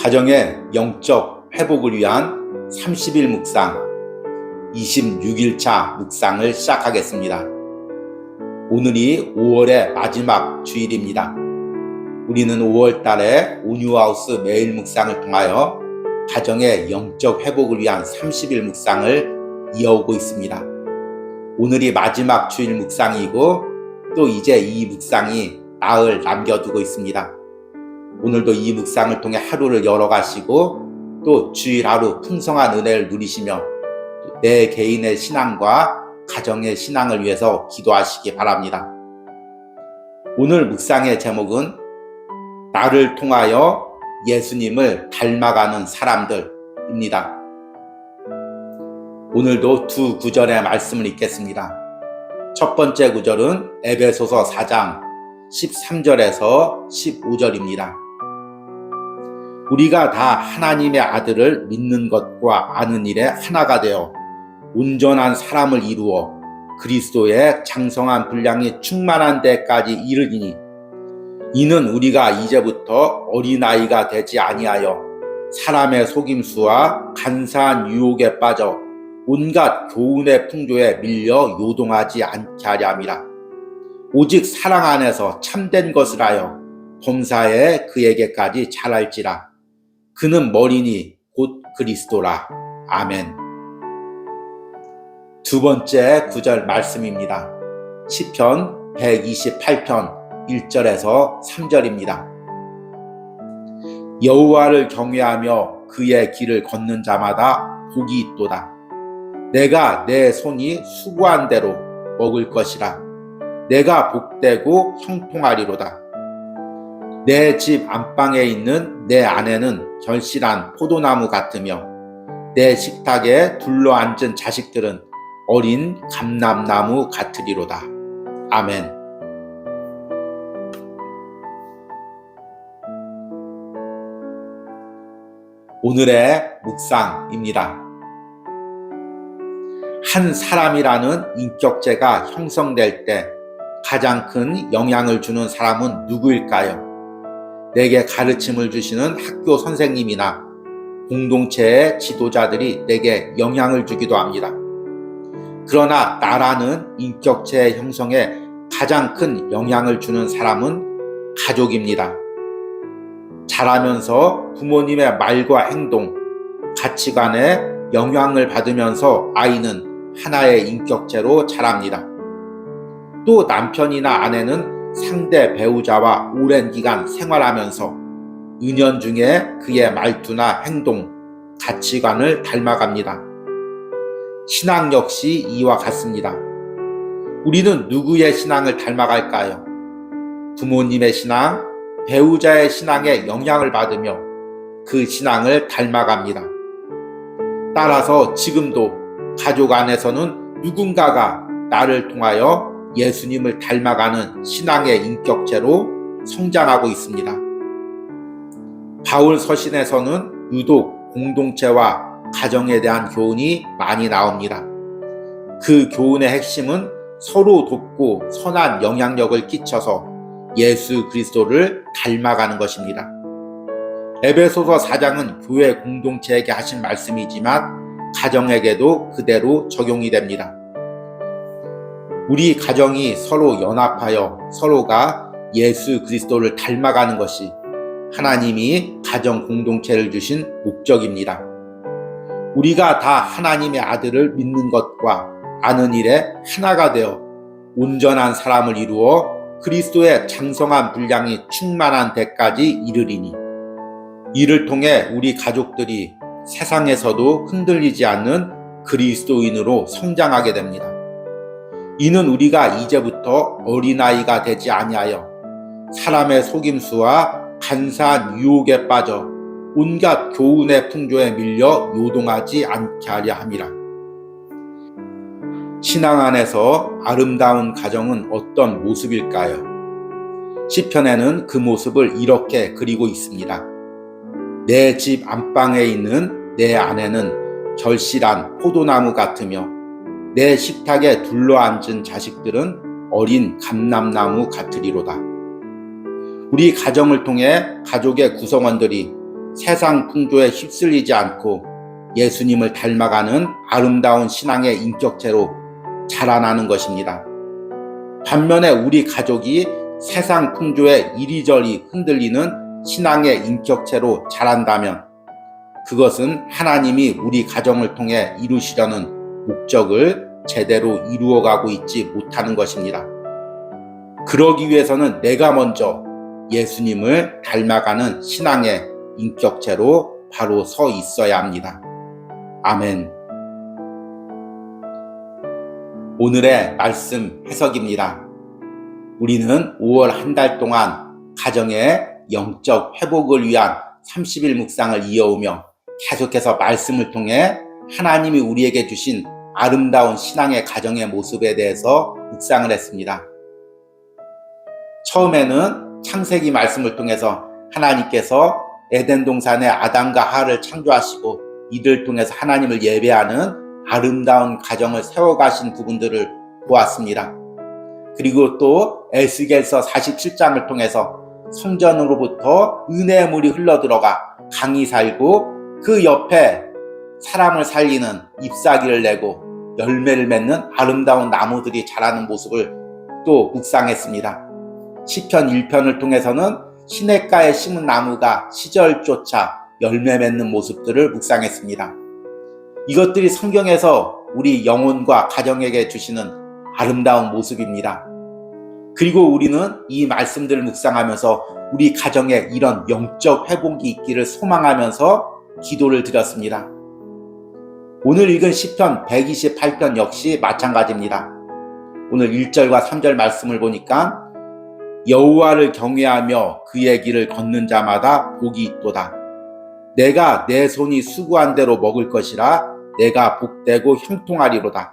가정의 영적 회복을 위한 30일 묵상 26일차 묵상을 시작하겠습니다. 오늘이 5월의 마지막 주일입니다. 우리는 5월 달에 온유하우스 매일 묵상을 통하여 가정의 영적 회복을 위한 30일 묵상을 이어오고 있습니다. 오늘이 마지막 주일 묵상이고 또 이제 이 묵상이 나흘 남겨두고 있습니다. 오늘도 이 묵상을 통해 하루를 열어가시고 또 주일 하루 풍성한 은혜를 누리시며 내 개인의 신앙과 가정의 신앙을 위해서 기도하시기 바랍니다. 오늘 묵상의 제목은 나를 통하여 예수님을 닮아가는 사람들입니다. 오늘도 두 구절의 말씀을 읽겠습니다. 첫 번째 구절은 에베소서 4장 13절에서 15절입니다. 우리가 다 하나님의 아들을 믿는 것과 아는 일에 하나가 되어 온전한 사람을 이루어 그리스도의 장성한 분량이 충만한 데까지 이르리니 이는 우리가 이제부터 어린아이가 되지 아니하여 사람의 속임수와 간사한 유혹에 빠져 온갖 교훈의 풍조에 밀려 요동하지 않게 하려 함이라. 오직 사랑 안에서 참된 것을 하여 범사에 그에게까지 잘할지라. 그는 머리니 곧 그리스도라. 아멘. 두 번째 구절 말씀입니다. 시편 128편 1절에서 3절입니다. 여호와를 경외하며 그의 길을 걷는 자마다 복이 있도다. 내가 내 손이 수고한 대로 먹을 것이라. 내가 복되고 형통하리로다. 내 집 안방에 있는 내 아내는 결실한 포도나무 같으며 내 식탁에 둘러앉은 자식들은 어린 감람나무 같으리로다. 아멘. 오늘의 묵상입니다. 한 사람이라는 인격체가 형성될 때 가장 큰 영향을 주는 사람은 누구일까요? 내게 가르침을 주시는 학교 선생님이나 공동체의 지도자들이 내게 영향을 주기도 합니다. 그러나 나라는 인격체의 형성에 가장 큰 영향을 주는 사람은 가족입니다. 자라면서 부모님의 말과 행동, 가치관에 영향을 받으면서 아이는 하나의 인격체로 자랍니다. 또 남편이나 아내는 상대 배우자와 오랜 기간 생활하면서 은연중에 그의 말투나 행동, 가치관을 닮아갑니다. 신앙 역시 이와 같습니다. 우리는 누구의 신앙을 닮아갈까요? 부모님의 신앙, 배우자의 신앙에 영향을 받으며 그 신앙을 닮아갑니다. 따라서 지금도 가족 안에서는 누군가가 나를 통하여 예수님을 닮아가는 신앙의 인격체로 성장하고 있습니다. 바울 서신에서는 유독 공동체와 가정에 대한 교훈이 많이 나옵니다. 그 교훈의 핵심은 서로 돕고 선한 영향력을 끼쳐서 예수 그리스도를 닮아가는 것입니다. 에베소서 4장은 교회 공동체에게 하신 말씀이지만 가정에게도 그대로 적용이 됩니다. 우리 가정이 서로 연합하여 서로가 예수 그리스도를 닮아가는 것이 하나님이 가정 공동체를 주신 목적입니다. 우리가 다 하나님의 아들을 믿는 것과 아는 일에 하나가 되어 온전한 사람을 이루어 그리스도의 장성한 분량이 충만한 데까지 이르리니 이를 통해 우리 가족들이 세상에서도 흔들리지 않는 그리스도인으로 성장하게 됩니다. 이는 우리가 이제부터 어린아이가 되지 아니하여 사람의 속임수와 간사한 유혹에 빠져 온갖 교훈의 풍조에 밀려 요동하지 않게 하려 함이라. 신앙 안에서 아름다운 가정은 어떤 모습일까요? 시편에는 그 모습을 이렇게 그리고 있습니다. 내 집 안방에 있는 내 아내는 결실한 포도나무 같으며 내 식탁에 둘러앉은 자식들은 어린 감람나무 같으리로다. 우리 가정을 통해 가족의 구성원들이 세상 풍조에 휩쓸리지 않고 예수님을 닮아가는 아름다운 신앙의 인격체로 자라나는 것입니다. 반면에 우리 가족이 세상 풍조에 이리저리 흔들리는 신앙의 인격체로 자란다면 그것은 하나님이 우리 가정을 통해 이루시려는 목적을 제대로 이루어가고 있지 못하는 것입니다. 그러기 위해서는 내가 먼저 예수님을 닮아가는 신앙의 인격체로 바로 서 있어야 합니다. 아멘. 오늘의 말씀 해석입니다. 우리는 5월 한 달 동안 가정의 영적 회복을 위한 30일 묵상을 이어오며 계속해서 말씀을 통해 하나님이 우리에게 주신 아름다운 신앙의 가정의 모습에 대해서 묵상을 했습니다. 처음에는 창세기 말씀을 통해서 하나님께서 에덴 동산에 아담과 하와를 창조하시고 이들을 통해서 하나님을 예배하는 아름다운 가정을 세워가신 부분들을 보았습니다. 그리고 또 에스겔서 47장을 통해서 성전으로부터 은혜의 물이 흘러들어가 강이 살고 그 옆에 사람을 살리는 잎사귀를 내고 열매를 맺는 아름다운 나무들이 자라는 모습을 또 묵상했습니다. 시편 1편을 통해서는 시냇가에 심은 나무가 시절조차 열매 맺는 모습들을 묵상했습니다. 이것들이 성경에서 우리 영혼과 가정에게 주시는 아름다운 모습입니다. 그리고 우리는 이 말씀들을 묵상하면서 우리 가정에 이런 영적 회복이 있기를 소망하면서 기도를 드렸습니다. 오늘 읽은 시편 128편 역시 마찬가지입니다. 오늘 1절과 3절 말씀을 보니까 여호와를 경외하며 그의 길을 걷는 자마다 복이 있도다. 내가 내 손이 수고한 대로 먹을 것이라 내가 복되고 형통하리로다.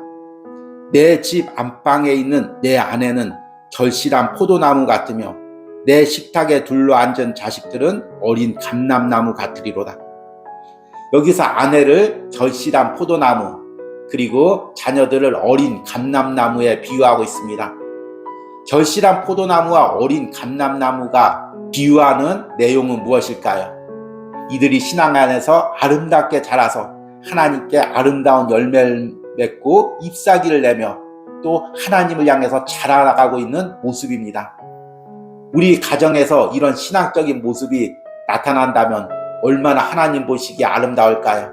내 집 안방에 있는 내 아내는 절실한 포도나무 같으며 내 식탁에 둘러앉은 자식들은 어린 감람나무 같으리로다. 여기서 아내를 절실한 포도나무 그리고 자녀들을 어린 감람나무에 비유하고 있습니다. 절실한 포도나무와 어린 감람나무가 비유하는 내용은 무엇일까요? 이들이 신앙 안에서 아름답게 자라서 하나님께 아름다운 열매를 맺고 잎사귀를 내며 또 하나님을 향해서 자라나가고 있는 모습입니다. 우리 가정에서 이런 신앙적인 모습이 나타난다면 얼마나 하나님 보시기에 아름다울까요?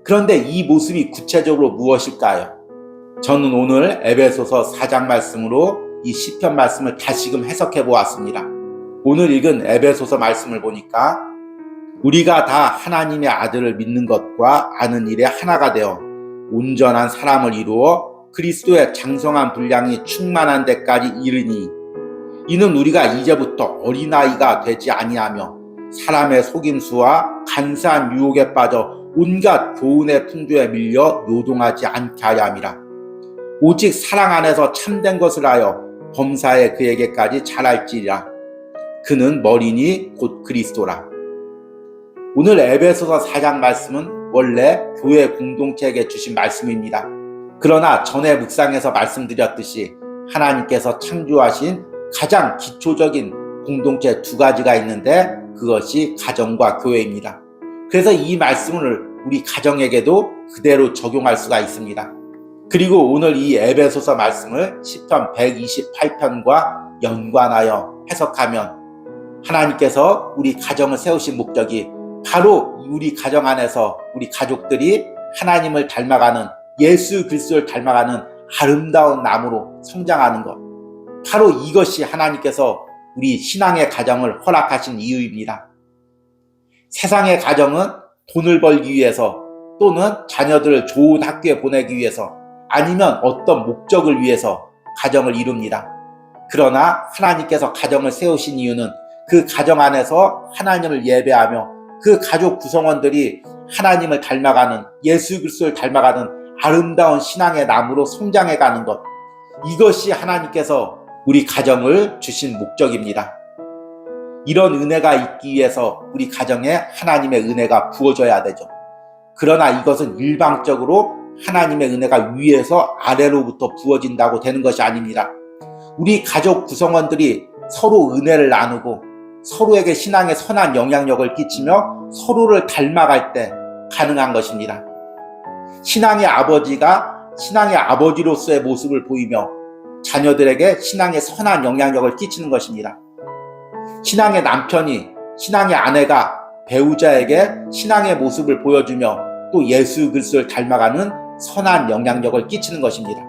그런데 이 모습이 구체적으로 무엇일까요? 저는 오늘 에베소서 4장 말씀으로 이 시편 말씀을 다시금 해석해 보았습니다. 오늘 읽은 에베소서 말씀을 보니까 우리가 다 하나님의 아들을 믿는 것과 아는 일에 하나가 되어 온전한 사람을 이루어 그리스도의 장성한 분량이 충만한 데까지 이르니 이는 우리가 이제부터 어린아이가 되지 아니하며 사람의 속임수와 간사한 유혹에 빠져 온갖 교훈의 풍조에 밀려 요동하지 않게 하려 함이라. 오직 사랑 안에서 참된 것을 하여 범사에 그에게까지 자랄지라. 그는 머리니 곧 그리스도라. 오늘 에베소서 4장 말씀은 원래 교회 공동체에게 주신 말씀입니다. 그러나 전에 묵상에서 말씀드렸듯이 하나님께서 창조하신 가장 기초적인 공동체 두 가지가 있는데 그것이 가정과 교회입니다. 그래서 이 말씀을 우리 가정에게도 그대로 적용할 수가 있습니다. 그리고 오늘 이 에베소서 말씀을 시편 128편과 연관하여 해석하면 하나님께서 우리 가정을 세우신 목적이 바로 우리 가정 안에서 우리 가족들이 하나님을 닮아가는 예수 그리스도를 닮아가는 아름다운 나무로 성장하는 것. 바로 이것이 하나님께서 우리 신앙의 가정을 허락하신 이유입니다. 세상의 가정은 돈을 벌기 위해서 또는 자녀들을 좋은 학교에 보내기 위해서 아니면 어떤 목적을 위해서 가정을 이룹니다. 그러나 하나님께서 가정을 세우신 이유는 그 가정 안에서 하나님을 예배하며 그 가족 구성원들이 하나님을 닮아가는 예수 그리스도를 닮아가는 아름다운 신앙의 나무로 성장해가는 것. 이것이 하나님께서 우리 가정을 주신 목적입니다. 이런 은혜가 있기 위해서 우리 가정에 하나님의 은혜가 부어져야 되죠. 그러나 이것은 일방적으로 하나님의 은혜가 위에서 아래로부터 부어진다고 되는 것이 아닙니다. 우리 가족 구성원들이 서로 은혜를 나누고 서로에게 신앙의 선한 영향력을 끼치며 서로를 닮아갈 때 가능한 것입니다. 신앙의 아버지가 신앙의 아버지로서의 모습을 보이며 자녀들에게 신앙의 선한 영향력을 끼치는 것입니다. 신앙의 남편이, 신앙의 아내가 배우자에게 신앙의 모습을 보여주며 또 예수 그리스도를 닮아가는 선한 영향력을 끼치는 것입니다.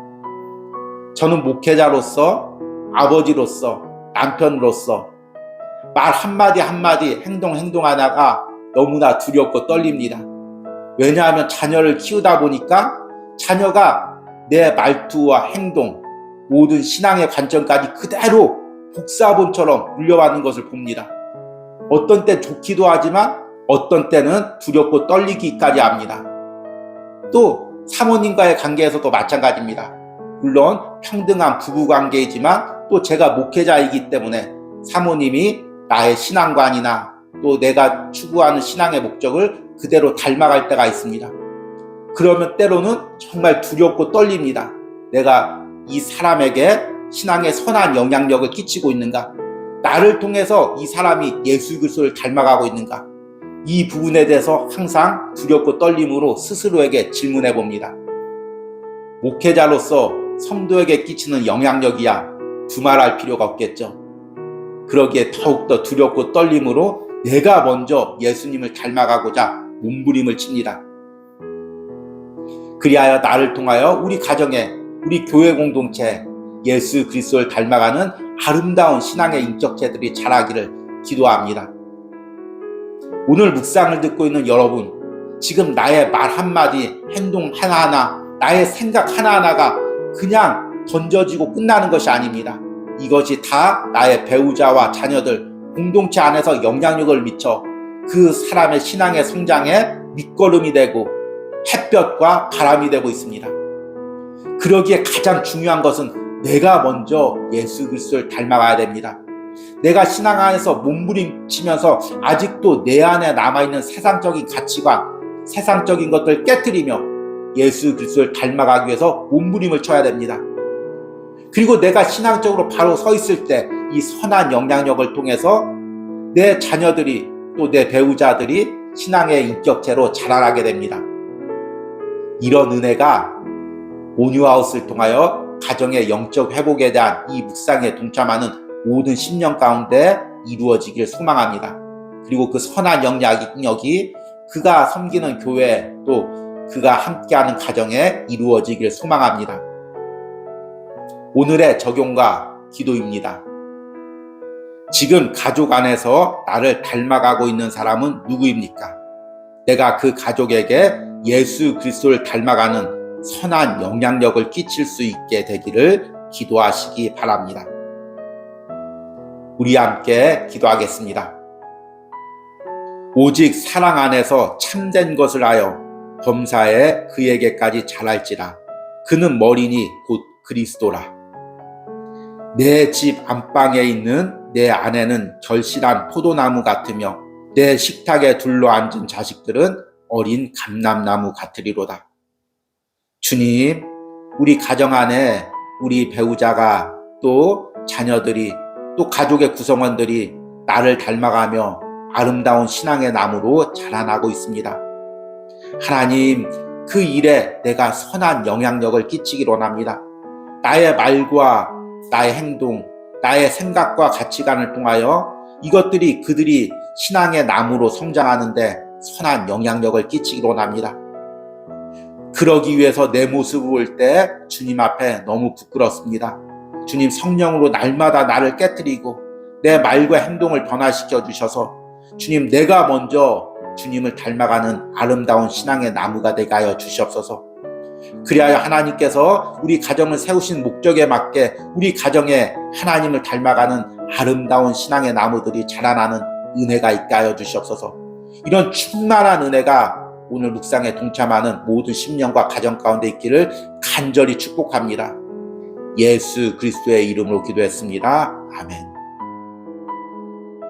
저는 목회자로서, 아버지로서, 남편으로서 말 한마디 한마디, 행동 하나가 너무나 두렵고 떨립니다. 왜냐하면 자녀를 키우다 보니까 자녀가 내 말투와 행동, 모든 신앙의 관점까지 그대로 복사본처럼 물려받는 것을 봅니다. 어떤 때 좋기도 하지만 어떤 때는 두렵고 떨리기까지 합니다. 또 사모님과의 관계에서도 마찬가지입니다. 물론 평등한 부부관계이지만 또 제가 목회자이기 때문에 사모님이 나의 신앙관이나 또 내가 추구하는 신앙의 목적을 그대로 닮아갈 때가 있습니다. 그러면 때로는 정말 두렵고 떨립니다. 내가 이 사람에게 신앙의 선한 영향력을 끼치고 있는가? 나를 통해서 이 사람이 예수 그리스도를 닮아가고 있는가? 이 부분에 대해서 항상 두렵고 떨림으로 스스로에게 질문해 봅니다. 목회자로서 성도에게 끼치는 영향력이야 두말할 필요가 없겠죠. 그러기에 더욱더 두렵고 떨림으로 내가 먼저 예수님을 닮아가고자 몸부림을 칩니다. 그리하여 나를 통하여 우리 가정에, 우리 교회 공동체에 예수 그리스도를 닮아가는 아름다운 신앙의 인격체들이 자라기를 기도합니다. 오늘 묵상을 듣고 있는 여러분, 지금 나의 말 한마디, 행동 하나하나, 나의 생각 하나하나가 그냥 던져지고 끝나는 것이 아닙니다. 이것이 다 나의 배우자와 자녀들, 공동체 안에서 영향력을 미쳐 그 사람의 신앙의 성장에 밑거름이 되고 햇볕과 바람이 되고 있습니다. 그러기에 가장 중요한 것은 내가 먼저 예수 그리스도를 닮아가야 됩니다. 내가 신앙 안에서 몸부림치면서 아직도 내 안에 남아있는 세상적인 가치관, 세상적인 것들을 깨트리며 예수 그리스도를 닮아가기 위해서 몸부림을 쳐야 됩니다. 그리고 내가 신앙적으로 바로 서 있을 때 이 선한 영향력을 통해서 내 자녀들이 또 내 배우자들이 신앙의 인격체로 자라나게 됩니다. 이런 은혜가 온유하우스를 통하여 가정의 영적 회복에 대한 이 묵상에 동참하는 모든 10년 가운데 이루어지길 소망합니다. 그리고 그 선한 영향력이 그가 섬기는 교회 또 그가 함께하는 가정에 이루어지길 소망합니다. 오늘의 적용과 기도입니다. 지금 가족 안에서 나를 닮아가고 있는 사람은 누구입니까? 내가 그 가족에게 예수 그리스도를 닮아가는 선한 영향력을 끼칠 수 있게 되기를 기도하시기 바랍니다. 우리 함께 기도하겠습니다. 오직 사랑 안에서 참된 것을 하여 범사에 그에게까지 자랄지라. 그는 머리니 곧 그리스도라. 내 집 안방에 있는 내 아내는 절실한 포도나무 같으며 내 식탁에 둘러앉은 자식들은 어린 감람나무 같으리로다. 주님, 우리 가정 안에 우리 배우자가 또 자녀들이 또 가족의 구성원들이 나를 닮아가며 아름다운 신앙의 나무로 자라나고 있습니다. 하나님, 그 일에 내가 선한 영향력을 끼치기를 원합니다. 나의 말과 나의 행동, 나의 생각과 가치관을 통하여 이것들이 그들이 신앙의 나무로 성장하는데 선한 영향력을 끼치기를 원합니다. 그러기 위해서 내 모습을 볼 때 주님 앞에 너무 부끄럽습니다. 주님 성령으로 날마다 나를 깨트리고 내 말과 행동을 변화시켜 주셔서 주님 내가 먼저 주님을 닮아가는 아름다운 신앙의 나무가 되게 하여 주시옵소서. 그리하여 하나님께서 우리 가정을 세우신 목적에 맞게 우리 가정에 하나님을 닮아가는 아름다운 신앙의 나무들이 자라나는 은혜가 있게 하여 주시옵소서. 이런 충만한 은혜가 오늘 묵상에 동참하는 모든 심령과 가정 가운데 있기를 간절히 축복합니다. 예수 그리스도의 이름으로 기도했습니다. 아멘.